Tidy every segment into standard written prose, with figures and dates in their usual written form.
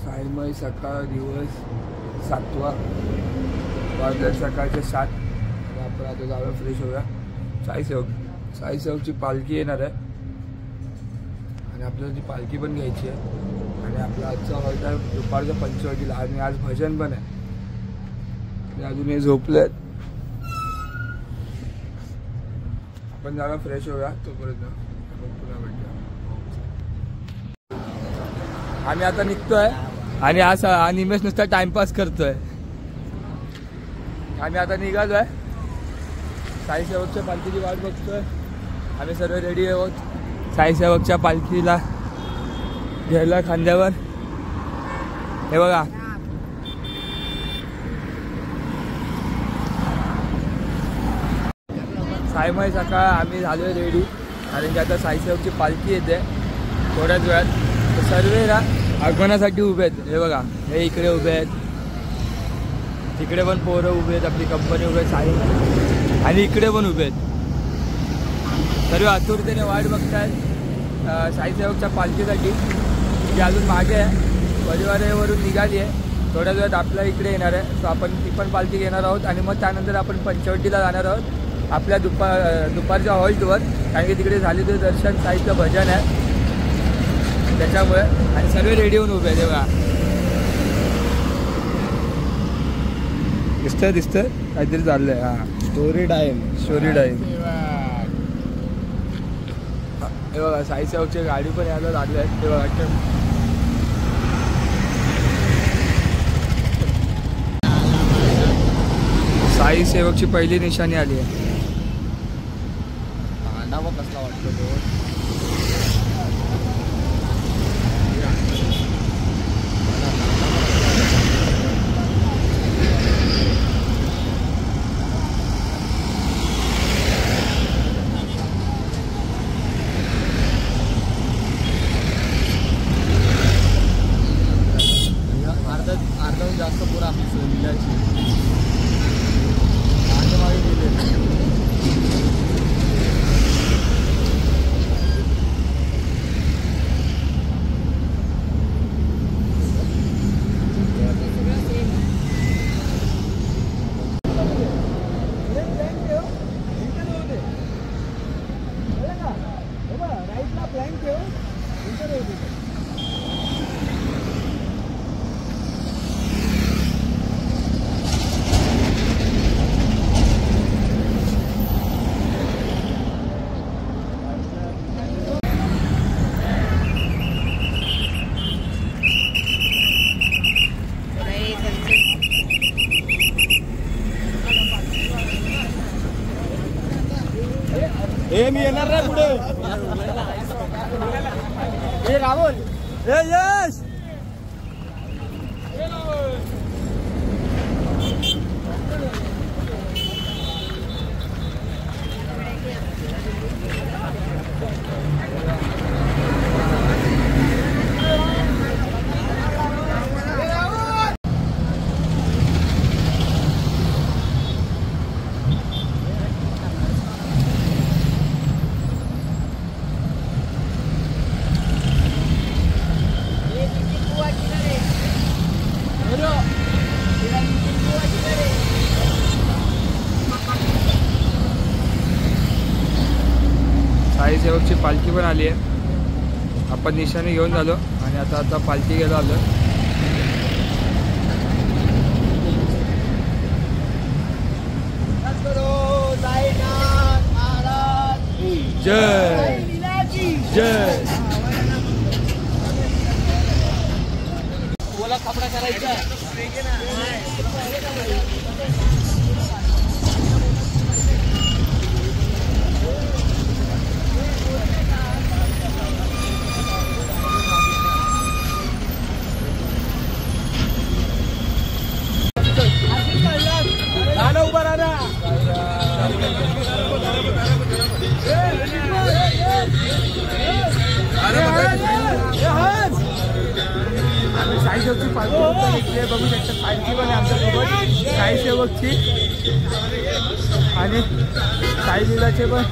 सायमय सकाळ दिवस 7वा वाजले सकाळचे 7 आणि आपण आता जाऊया फ्रेश होऊया. साईसेवकची पालखी येणार आहे आणि आपल्याला ती पालखी पण घ्यायची आहे. आणि आपला आजचा हॉल्ट आहे दुपारच्या पंचवटीला आणि आज भजन पण आहे. आणि अजून हे झोपले आहेत. आपण जाऊया फ्रेश होऊया तोपर्यंत पुन्हा भेटूया. आम्ही आता निघतोय आणि हा निमेश नुसता टाइमपास करतोय. आम्ही आता निघालोय साईसेवकच्या पालखीची वाट बघतोय. आम्ही सर्व रेडी आहोत साईसेवकच्या पालखीला घ्यायला खांद्यावर. हे बघा सायमय सकाळ आम्ही झालोय रेडी कारण की आता साईसेवकची पालखी येते थोड्याच वेळात. सर्व ना आगमनासाठी उभे आहेत. हे बघा हे इकडे उभे आहेत, तिकडे पण पोरं उभे आहेत, आपली कंपनी उभे आहेत साई, आणि इकडे पण उभे आहेत. सर्व आतुरतेने वाट बघतायत साईसेवकच्या पालखीसाठी. ती अजून मागे आहे, परिवारावरून निघाली आहे. थोड्या वेळात आपल्या इकडे येणार आहे. सो आपण ती पण पालखी घेणार आहोत आणि मग त्यानंतर आपण पंचवटीला जाणार आहोत आपल्या दुपारच्या हॉल्टवर. कारण की तिकडे झालेलं दर्शन साईचं भजन आहे त्याच्यामुळे. आणि सर्व रेडी होऊन उभे आहे. तेव्हा दिसतंय काहीतरी चाललंय. हां स्टोरी टाईम. हे बघा साईसेवकची गाडी पण यायला लागली आहे. ते बघा साईसेवकची पहिली निशाणी आली आहे. भांडावा कसला वाटतो तो. अर्धा जास्त पुरा आपली सोयीची मागे गेले. मी येणार रे पुढे. हे राहुल, हे यश. साईसेवकची पालखी पण आली आहे. आपण निशाणी घेऊन झालो आणि आता पालखी घ्यायला आलो. जय जय. ओला कपडा करायचा. उभा राहा. आम्ही साईसेवकची पालखी बघू शकता. पालखी पण आमच्यासोबत साईसेवकची आणि साईलीलाचे पण.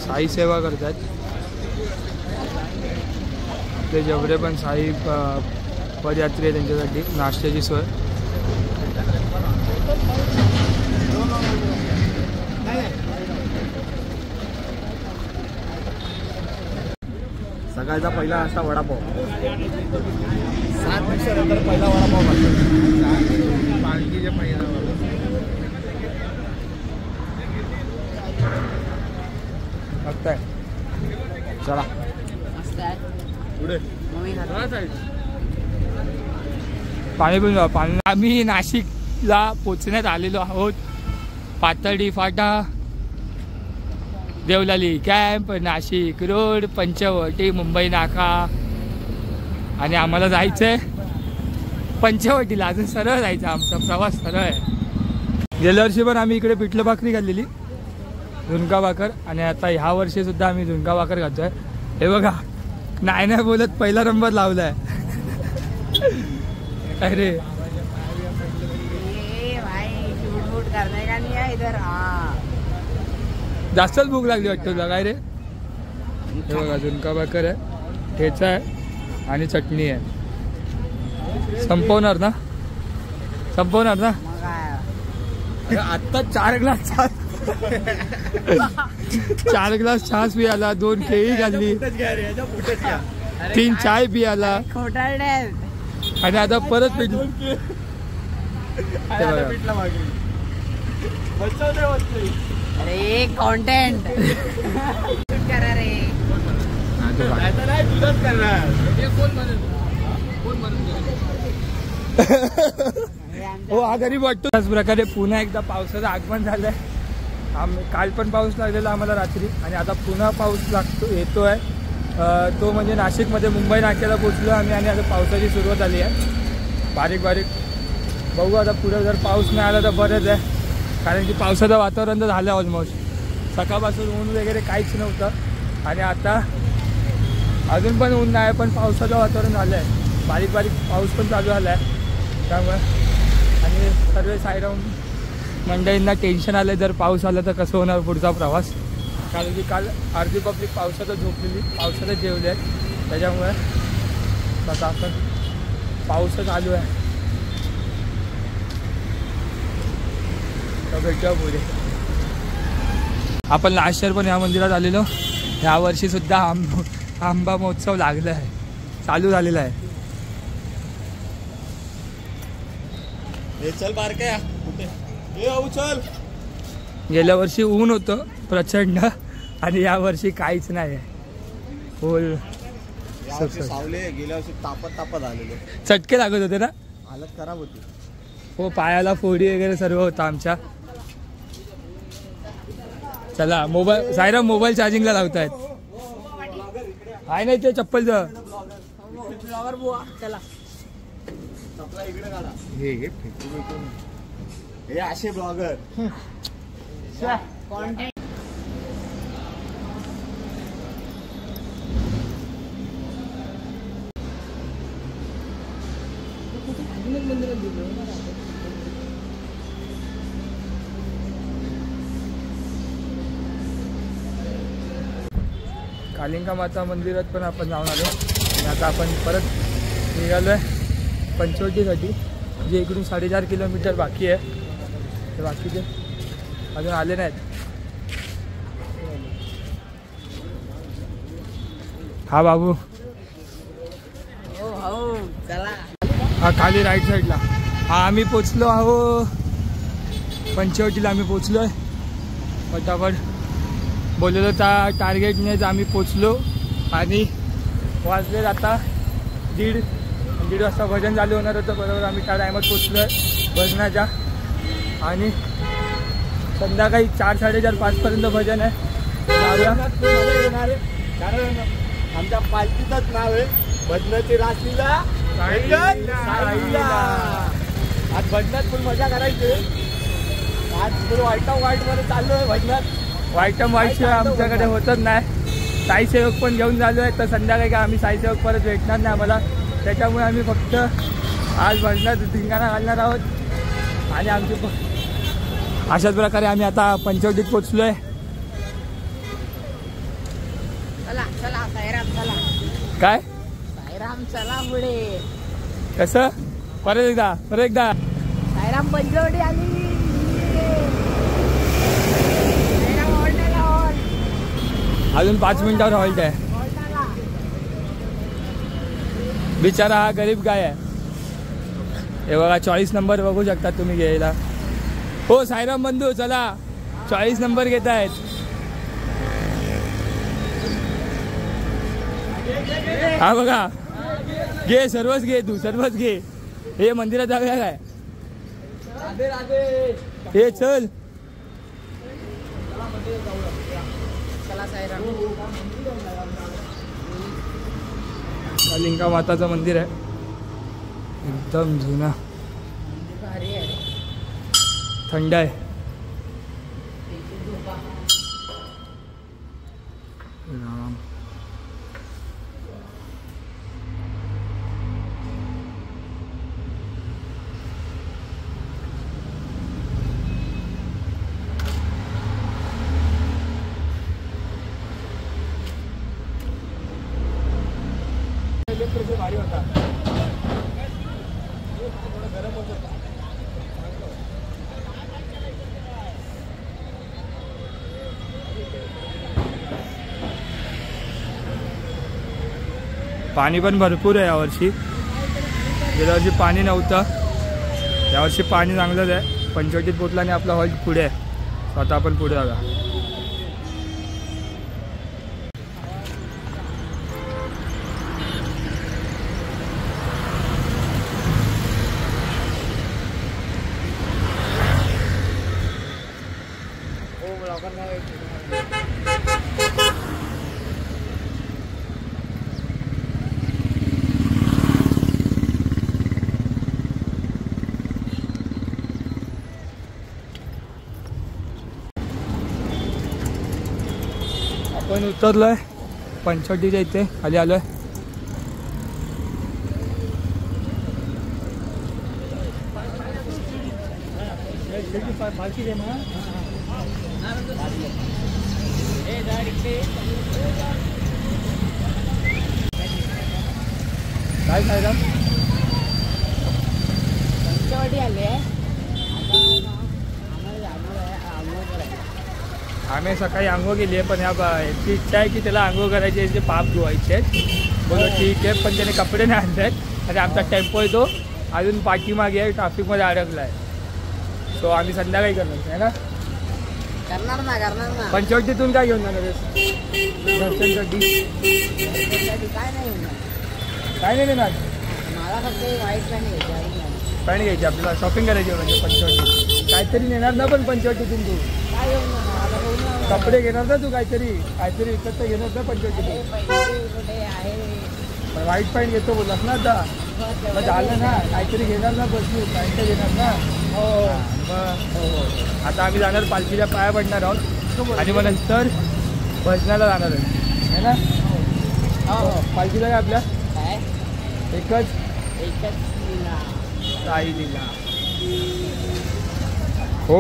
साई सेवा करतात ते जेवढे पण साई पदयात्री आहे त्यांच्यासाठी नाश्त्याची सोय. सकाळचा पहिला नाश्ता वडापाव. 7 दिवसानंतर पहिला वडापाव खातो पालखीच्या पहिला. बघताय चला पुढे पाणी पिऊन जाऊ. पाणी आम्ही नाशिकला पोचण्यात आलेलो आहोत. पातळी फाटा, देवलाली कॅम्प, नाशिक रोड, पंचवटी, मुंबई नाका आणि आम्हाला जायचंय पंचवटीला. अजून सरळ जायचं, आमचा प्रवास सरळ आहे. गेल्या वर्षी पण आम्ही इकडे पिठलं भाकरी खाल्लेली, झुणका भाकर, आणि आता ह्या वर्षी सुद्धा आम्ही झुणका भाकर खातोय. हे बघा नाही बोलत पहिला नंबर लावलाय. अरे जास्तच भूक लागली वाटतं तुला काय रे. हे बघा झुणका भाकर आहे, ठेचा आहे आणि चटणी आहे. संपवणार ना आत्ता 4 ग्लास छास पी आला, 2 केळी खाल्ली, 3 चाय पी आला आणि आता परत पिठलं. अरे कंटेंट करा रे. हो हा गरीब वाटतो. त्याच प्रकारे पुन्हा एकदा पावसाचं आगमन झालंय. काल पण पाऊस लागलेला आम्हाला रात्री आणि आता पुन्हा पाऊस येतोय. तो म्हणजे नाशिकमध्ये मुंबई नाक्याला पोचलो आम्ही आणि आता पावसाची सुरुवात झाली आहे बारीक बारीक. बघू आता पुढे जर पाऊस नाही आला तर बरंच आहे, कारण की पावसाचं वातावरण तर झालं ऑलमोस्ट. सकाळपासून ऊन वगैरे काहीच नव्हतं आणि आता अजून पण ऊन नाही, पण पावसाचं वातावरण झालं आहे. बारीक बारीक पाऊस पण चालू झाला आहे त्यामुळे. आणि सर्व साईडहून मंडळींना टेन्शन आलं जर पाऊस आला तर कसं होणार पुढचा प्रवास, कारण की काल अर्धी पब्लिक पावसातच झोपलेली, पावसातच जेवले आहेत. त्याच्यामुळे आता आपण पाऊस चालू आहे. तर भेटूया पुढे. आपण लास्ट इयर पण या मंदिरात आलेलो. ह्या वर्षी सुद्धा आंबा महोत्सव लागला आहे, चालू झालेला आहे. हे चल बारक्या कुठे हे चल. गेल्या वर्षी ऊन होतं प्रचंड आणि या वर्षी काहीच नाही आहे. फुल सावले गेल्या वर्षी तापत आलेले. चटके लागत होते ना, हालत खराब होती. हो पायाला फोडी वगैरे सर्व होतं आमच्या. चला मोबाईल सायराम मोबाईल चार्जिंगला लावतायत. आहे नाही ते चप्पलचं. चला इकडे काढा. हे असे ब्लॉगर कॉन्टेंट. कालिंका माता मंदिरात पण आपण जाऊन आलो आणि आता आपण परत निघालो आहे पंचवटीसाठी, जे इकडून 4.5 किलोमीटर बाकी आहे. ते बाकीचे अजून आले नाहीत. हा बाबू, हो चला. हा खाली राईट साईडला. हा आम्ही पोचलो आहो पंचवटीला. आम्ही पोचलो आहे फटाफट. बोललेलो त्या टार्गेटनेच आम्ही पोचलो आणि वाजले आता 1:30 वाजता भजन चालू होणार होतं. बरोबर आम्ही त्या टायमात पोचलो आहे भजनाच्या. आणि संध्याकाळी 4, 4:30, 5पर्यंत भजन आहे. कारण आमच्या पालखीचंच नाव आहे भजनाची राशीला. आज भजनात पण मजा करायची. आज वाईट मध्ये चाललो आहे भजनात. वाईट शिवाय आमच्याकडे होतच नाही. साईसेवक पण घेऊन झालो आहे, तर संध्याकाळी काय आम्ही साईसेवक परत भेटणार नाही आम्हाला. त्याच्यामुळे आम्ही फक्त आज भजनात धिंगाणा घालणार आहोत. आणि आमची अशाच प्रकारे आम्ही आता पंचवटीत पोचलो आहे. चला चला साईराम चला. काय साईराम चला पुढे. कसं परत एकदा साईराम पंचवटी आली. साईराम हॉल्टला हॉल्ट. अजून 5 मिनिटावर हॉल्ट आहे. हॉल्टला बिचारा हा गरीब काय आहे. हे बघा 40 नंबर बघू शकता तुम्ही घ्यायला. हो साईराम बंधू चला 40 नंबर घेत आहेत. हा बघा घे, सर्वच घे, तू सर्वच घे. हे मंदिरात जाऊया काय. हे चल चला साईराम. कालिंका माताचं मंदिर आहे, एकदम जुना, भारी आहे. थंड आहे. राम. भारी होता. पाणी पण भरपूर आहे यावर्षी. गेल्या वर्षी पाणी नव्हतं, यावर्षी पाणी चांगलंच आहे. पंचवटीत पोचला आणि आपला हॉल्ट पुढे आहे. स्वतः आपण पुढे जाऊया. आपण उतरलोय पंचवटीच्या इथे, खाली आलोय. काय खायला पंचवटी आले. आम्हाला आम्ही सकाळी आंघोळ केली आहे, पण याची इच्छा आहे की त्याला आंघोळ करायची आहे, ते पाप धुवायचे आहेत. बोलो ठीक आहे, पण त्याने कपडे नाही आणले आहेत आणि आमचा टेम्पो आहे तो अजून पाठीमागे आहे, ट्रॅफिकमध्ये अडकला आहे. सो आम्ही संध्याकाळी करणार आहे ना. करणार ना पंचवटीतून काय घेऊन जाणार दर्शनसाठी? काय नाही होणार. काय नाही देणार. मला फक्त वाईट पॅन्ट घ्यायची. पॅन्ट घ्यायची आपल्याला, शॉपिंग करायची म्हणजे पंचवटी. काहीतरी नेणार ना पण पंचवटीतून तू. काय घेऊन जाणार? कपडे घेणार ना तू, काहीतरी विकत तर घेणार ना पंचवटीतून. कुठे आहे? पण व्हाईट पॅन्ट घेतो बोललास ना आता. मग झालं ना, काहीतरी घेणार ना बसू, पॅन्ट घेणार ना. हो मग आता आम्ही जाणार पालखीच्या पाया पडणार आहोत आणि मग नंतर भजनाला जाणार आहे ना. हो पालखीला काय आपल्या काय एकच लीला. साई लीला. हो,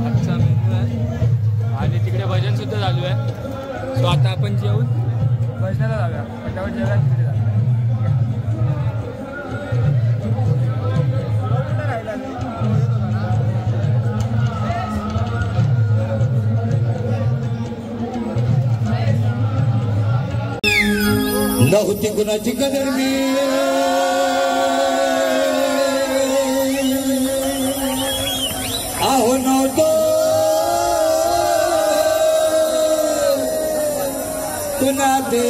आजचा मेनू आहे आणि तिकडे भजन सुद्धा चालू आहे. सो आता आपण जेवून भजनाला जाऊया. पटापट जेवूया, तिकडे जाऊया. नव्हती कुणाची कदर मी आहो नव्हतो कुणा दे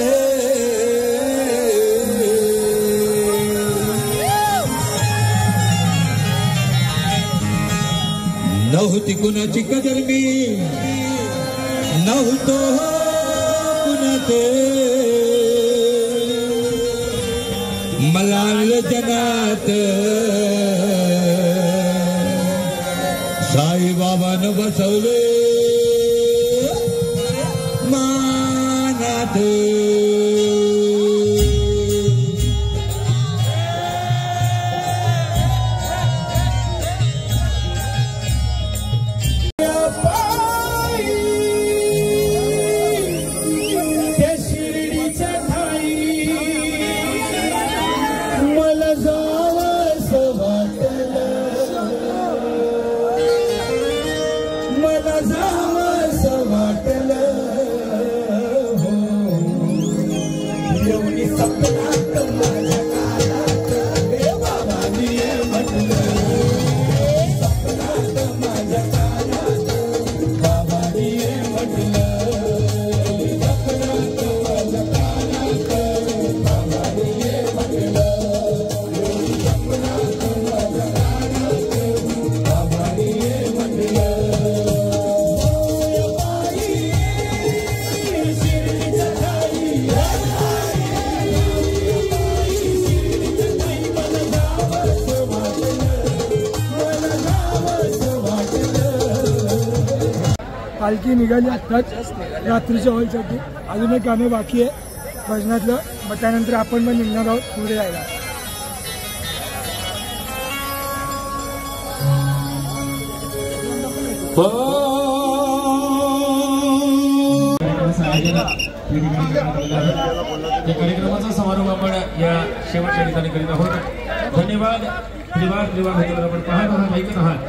नव्हती कुणाची कदर मी नव्हतो कुणा दे मला जनात साईबाबानं बसवले मानात. पालखी निघाली आत्ताच रात्रीच्या हॉलसाठी. अजून एक गाणं बाकी आहे भजनातलं, मग त्यानंतर आपण पण निघणार आहोत पुढे जायला. कार्यक्रमाचा समारोप आपण या शेवटच्या ठिकाणी करीत आहोत. धन्यवाद. आपण पाहत आहात, ऐकत आहात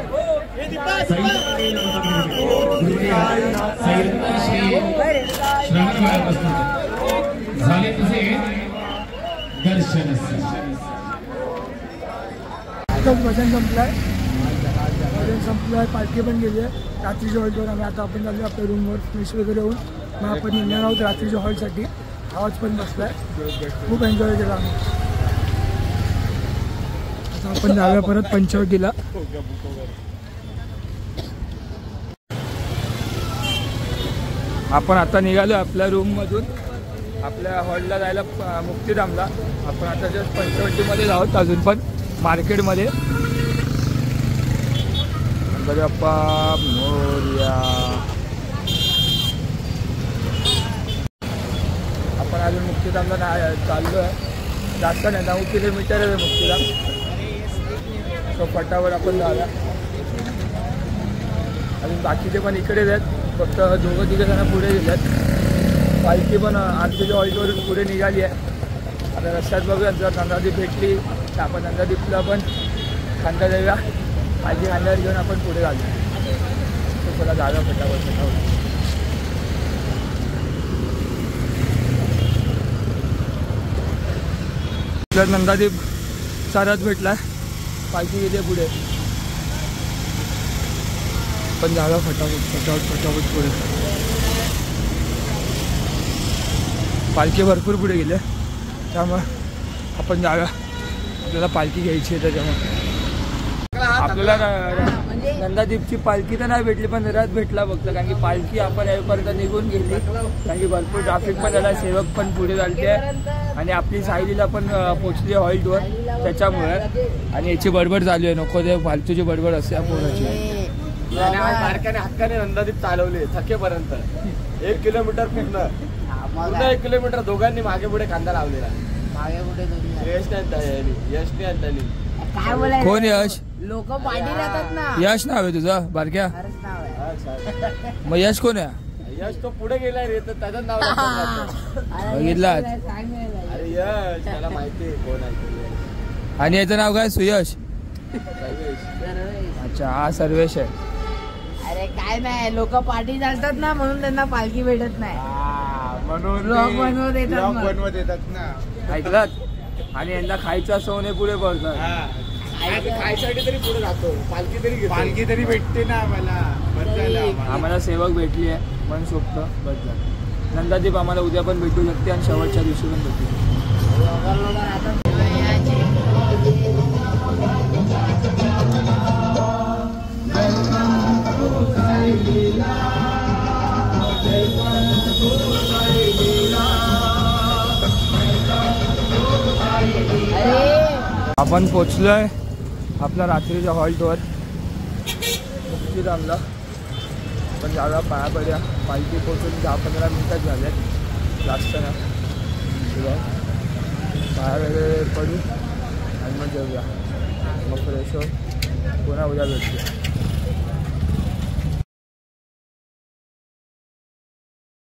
झाले तुझे दर्शन. भजन संपलंय, पालखी पण गेली आहे रात्रीच्या हॉलवर. आणि आता आपण चालू आपल्या रूमवर फ्रेश वगैरे होऊन मग आपण निघणार आहोत रात्रीच्या हॉलसाठी. आवाज पण बसलाय, खूप एन्जॉय केला आम्ही. आता आपण जाऊया परत पंचवटीला. आपण आता निघालो आपल्या रूममधून आपल्या हॉलला जायला मुक्तीधामला. आपण आता जस्ट पंचवटीमध्ये आहोत, अजून पण मार्केटमध्ये. गणपती मोरया. आपण अजून मुक्तीधामला चाललो आहे, जास्त नाही 9 किलोमीटर आहे मुक्तीधाम. तो फटाफट आपण जाऊया. अजून बाकीचे पण इकडेच आहेत, फक्त 2-3 जण पुढे गेल्यात. पालखी पण आरतीच्या हॉलवरून पुढे निघाली आहे. आता रस्त्यात बघूया, जर नंदादीप भेटली तर आपण नंदादीपला पण खांदा देऊया. पालखी खांद्यावर घेऊन आपण पुढे घालू. चला जागा फटाफट फटाफट. तर नंदादीप सारात भेटला, पालखी गेली पुढे. पण जागा फटाफट फटाफट फटाफट पुढे. पालखी भरपूर पुढे गेले, त्यामुळे आपण जागा आपल्याला पालखी घ्यायची आहे. त्याच्यामुळे आपल्याला नंदादीपची पालखी तर नाही भेटली, पण रथ भेटला फक्त. कारण की पालखी आपण यापर्यंत निघून गेली, कारण की भरपूर ट्रॅफिक पण झाला, सेवक पण पुढे चालते आणि आपली सायलीला पण पोचली हॉल्टवर त्याच्यामुळे. आणि याची बडबड चालू आहे, नको ते फालतूची बडबड असते पोराची. बारक्याने हक्काने नंदादीप चालवले थकेपर्यंत 1 किलोमीटर पूर्ण 1 किलोमीटर दोघांनी मागे पुढे कांदा लावलेला. मागे कुठे दोन्ही यश नाही आणताली. काय बोलायचं? कोण यश? लोक पाठी राहतात ना. यश नाव आहे तुझं बारक्या? खरंच नाव आहे. मग यश कोण आहे? यश तो पुढे गेलाय रे, तर त्याचं नाव लक्षात अरे बघितला? सांग मला. अरे यश त्याला माहिती आहे कोण आहे ते. आणि याचं नाव काय? सुयश. सर्वेश. सर्वेश. अच्छा, हा सर्वेश आहे. अरे काय नाही, लोक पाठी चालतात ना म्हणून त्यांना पालखी भेटत नाही. म्हणून Vlog बनवत येतात vlog मग. बनवत येतात ना. ऐकलात? आणि यांना खायचं असं होणे पुढे पडतात. खायसाठी तरी पुढे जातो, पालखी तरी घेतो. पालखी तरी भेटते ना आम्हाला. बस झालं आम्हाला. आम्हाला सेवक भेटली आहे, मन सोबत बस झालं. नंदादीप आम्हाला उद्या पण भेटू शकते आणि शेवटच्या दिवशी पण भेटू शकते. आपण पोचलोय आपल्या रात्रीच्या हॉल्टवर मुक्तीधामला. पण जागा पाया पड्या, पालखी पोचून 10-15 मिनिटात झाले, जास्त ना. पाया वगैरे पडू आणि मग जेवूया, मग फ्रेश होऊन पुन्हा उद्या भेटू.